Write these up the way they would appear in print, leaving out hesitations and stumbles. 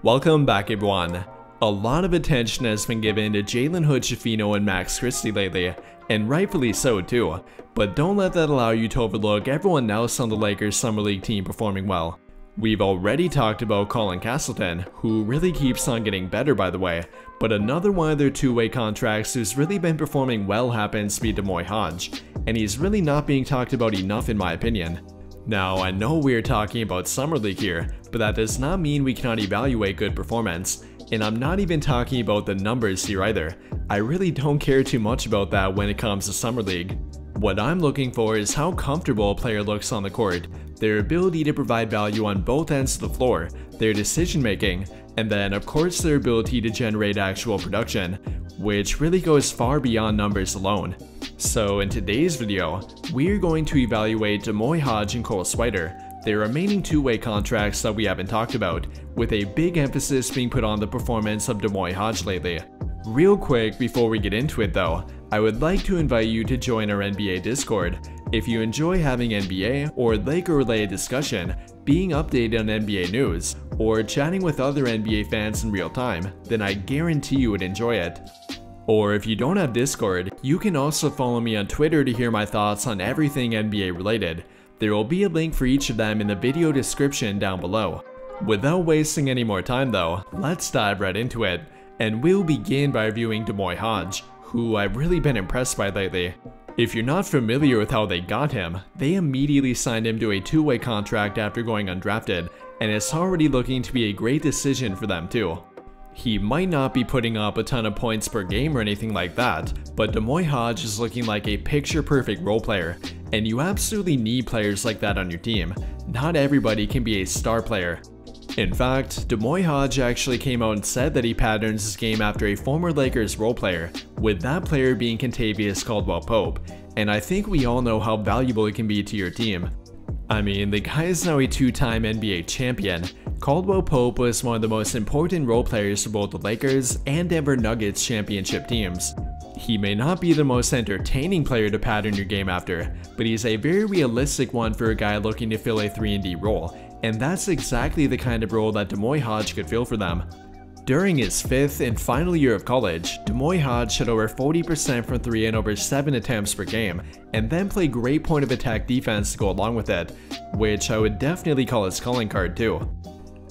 Welcome back everyone. A lot of attention has been given to Jalen Hood-Schifino and Max Christie lately, and rightfully so too, but don't let that allow you to overlook everyone else on the Lakers Summer League team performing well. We've already talked about Colin Castleton, who really keeps on getting better by the way, but another one of their two-way contracts who's really been performing well happens to be Hodge, and he's really not being talked about enough in my opinion. Now, I know we're talking about Summer League here, but that does not mean we cannot evaluate good performance. And I'm not even talking about the numbers here either. I really don't care too much about that when it comes to Summer League. What I'm looking for is how comfortable a player looks on the court, their ability to provide value on both ends of the floor, their decision making, and then of course their ability to generate actual production, which really goes far beyond numbers alone. So in today's video, we're going to evaluate Hodge and Cole Swider, their remaining two-way contracts that we haven't talked about, with a big emphasis being put on the performance of Hodge lately. Real quick before we get into it though, I would like to invite you to join our NBA Discord. If you enjoy having NBA or Laker-related discussion, being updated on NBA news, or chatting with other NBA fans in real time, then I guarantee you would enjoy it. Or if you don't have Discord, you can also follow me on Twitter to hear my thoughts on everything NBA related. There will be a link for each of them in the video description down below. Without wasting any more time though, let's dive right into it, and we'll begin by reviewing Hodge, who I've really been impressed by lately. If you're not familiar with how they got him, they immediately signed him to a two-way contract after going undrafted, and it's already looking to be a great decision for them too. He might not be putting up a ton of points per game or anything like that, but Hodge is looking like a picture-perfect role player, and you absolutely need players like that on your team. Not everybody can be a star player. In fact, Hodge actually came out and said that he patterns his game after a former Lakers role player, with that player being Kentavious Caldwell-Pope, and I think we all know how valuable it can be to your team. I mean, the guy is now a two-time NBA champion. Caldwell-Pope was one of the most important role players for both the Lakers and Denver Nuggets championship teams. He may not be the most entertaining player to pattern your game after, but he's a very realistic one for a guy looking to fill a 3-and-D role, and that's exactly the kind of role that Hodge could fill for them. During his 5th and final year of college, Hodge shot over 40% from 3 and over 7 attempts per game, and then played great point of attack defense to go along with it, which I would definitely call his calling card too.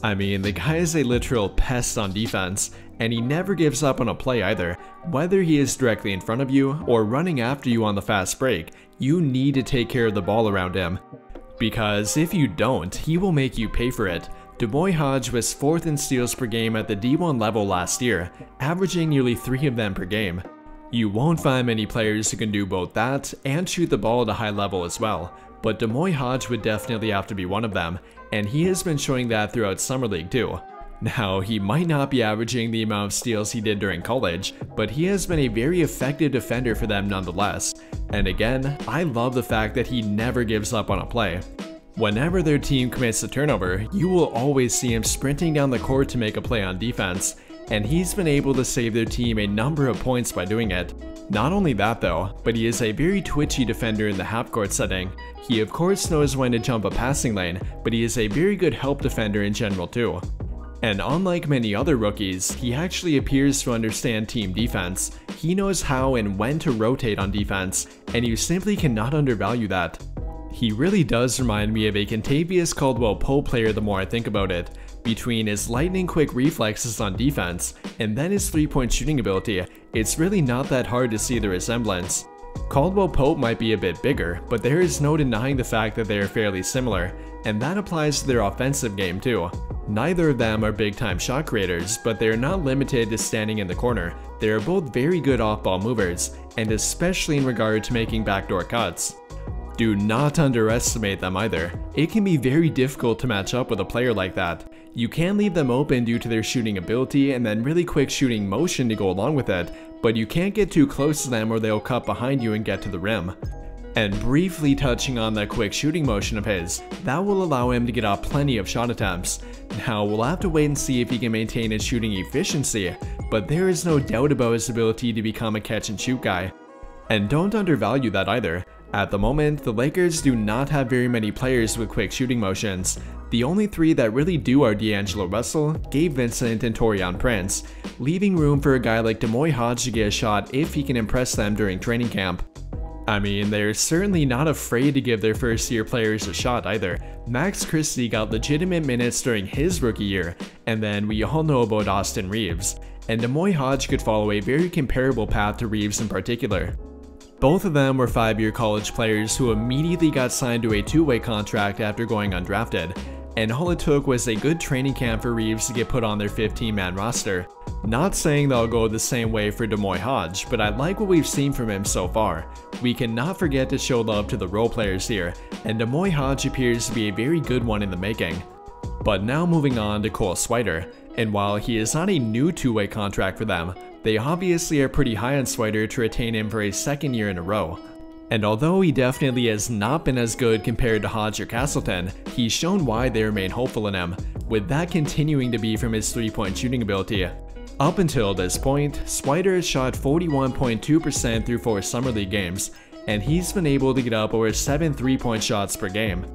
I mean, the guy is a literal pest on defense, and he never gives up on a play either. Whether he is directly in front of you or running after you on the fast break, you need to take care of the ball around him. Because if you don't, he will make you pay for it. Hodge was 4th in steals per game at the D1 level last year, averaging nearly 3 of them per game. You won't find many players who can do both that and shoot the ball at a high level as well, but Hodge would definitely have to be one of them, and he has been showing that throughout Summer League too. Now, he might not be averaging the amount of steals he did during college, but he has been a very effective defender for them nonetheless. And again, I love the fact that he never gives up on a play. Whenever their team commits a turnover, you will always see him sprinting down the court to make a play on defense, and he's been able to save their team a number of points by doing it. Not only that though, but he is a very twitchy defender in the half-court setting. He of course knows when to jump a passing lane, but he is a very good help defender in general too. And unlike many other rookies, he actually appears to understand team defense. He knows how and when to rotate on defense, and you simply cannot undervalue that. He really does remind me of a Kentavious Caldwell-Pope player the more I think about it. Between his lightning-quick reflexes on defense and then his three-point shooting ability, it's really not that hard to see the resemblance. Caldwell-Pope might be a bit bigger, but there is no denying the fact that they are fairly similar, and that applies to their offensive game too. Neither of them are big-time shot creators, but they are not limited to standing in the corner. They are both very good off-ball movers, and especially in regard to making backdoor cuts. Do not underestimate them either. It can be very difficult to match up with a player like that. You can leave them open due to their shooting ability and then really quick shooting motion to go along with it, but you can't get too close to them or they'll cut behind you and get to the rim. And briefly touching on that quick shooting motion of his, that will allow him to get off plenty of shot attempts. Now we'll have to wait and see if he can maintain his shooting efficiency, but there is no doubt about his ability to become a catch and shoot guy. And don't undervalue that either. At the moment, the Lakers do not have very many players with quick shooting motions. The only three that really do are D'Angelo Russell, Gabe Vincent, and Taurean Prince, leaving room for a guy like Hodge to get a shot if he can impress them during training camp. I mean, they're certainly not afraid to give their first year players a shot either. Max Christie got legitimate minutes during his rookie year, and then we all know about Austin Reeves, and Hodge could follow a very comparable path to Reeves in particular. Both of them were 5-year college players who immediately got signed to a 2-way contract after going undrafted, and all it took was a good training camp for Reeves to get put on their 15-man roster. Not saying they'll go the same way for Hodge, but I like what we've seen from him so far. We cannot forget to show love to the role players here, and Hodge appears to be a very good one in the making. But now moving on to Cole Swider, and while he is not a new 2-way contract for them, they obviously are pretty high on Swider to retain him for a second year in a row. And although he definitely has not been as good compared to Hodge or Castleton, he's shown why they remain hopeful in him, with that continuing to be from his 3-point shooting ability. Up until this point, Swider has shot 41.2% through 4 Summer League games, and he's been able to get up over 7 3-point shots per game.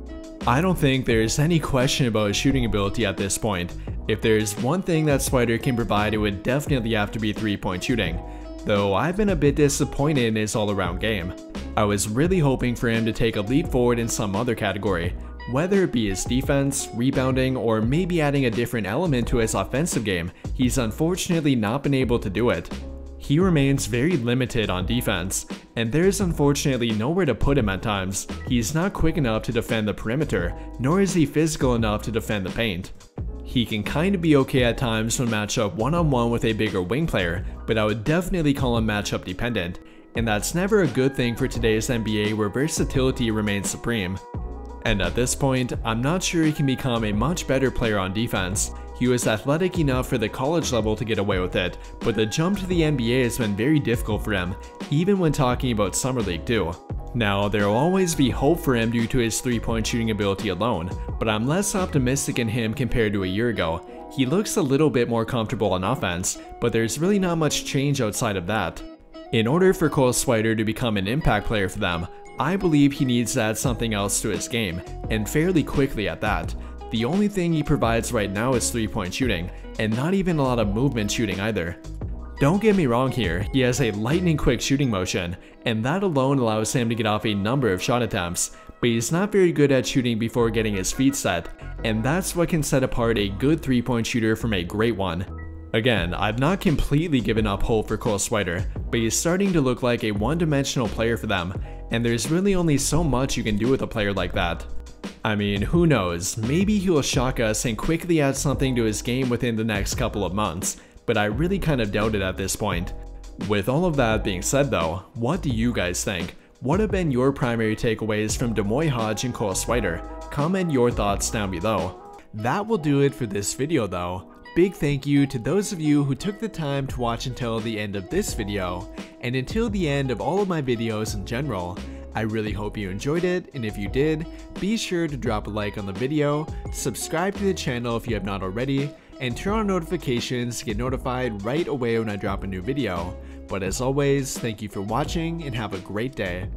I don't think there's any question about his shooting ability at this point. If there's one thing that Swider can provide, it would definitely have to be 3-point shooting, though I've been a bit disappointed in his all-around game. I was really hoping for him to take a leap forward in some other category, whether it be his defense, rebounding, or maybe adding a different element to his offensive game. He's unfortunately not been able to do it. He remains very limited on defense, and there's unfortunately nowhere to put him at times. He's not quick enough to defend the perimeter, nor is he physical enough to defend the paint. He can kinda be okay at times when matched up one-on-one with a bigger wing player, but I would definitely call him matchup dependent, and that's never a good thing for today's NBA where versatility remains supreme. And at this point, I'm not sure he can become a much better player on defense. He was athletic enough for the college level to get away with it, but the jump to the NBA has been very difficult for him, even when talking about Summer League too. Now, there will always be hope for him due to his 3-point shooting ability alone, but I'm less optimistic in him compared to a year ago. He looks a little bit more comfortable on offense, but there's really not much change outside of that. In order for Cole Swider to become an impact player for them, I believe he needs to add something else to his game, and fairly quickly at that. The only thing he provides right now is 3-point shooting, and not even a lot of movement shooting either. Don't get me wrong here, he has a lightning quick shooting motion, and that alone allows him to get off a number of shot attempts, but he's not very good at shooting before getting his feet set, and that's what can set apart a good 3-point shooter from a great one. Again, I've not completely given up hope for Cole Swider, but he's starting to look like a one-dimensional player for them, and there's really only so much you can do with a player like that. I mean, who knows, maybe he'll shock us and quickly add something to his game within the next couple of months, but I really kind of doubt it at this point. With all of that being said though, what do you guys think? What have been your primary takeaways from Hodge and Cole Swider? Comment your thoughts down below. That will do it for this video though. Big thank you to those of you who took the time to watch until the end of this video, and until the end of all of my videos in general. I really hope you enjoyed it, and if you did, be sure to drop a like on the video, subscribe to the channel if you have not already, and turn on notifications to get notified right away when I drop a new video. But as always, thank you for watching and have a great day.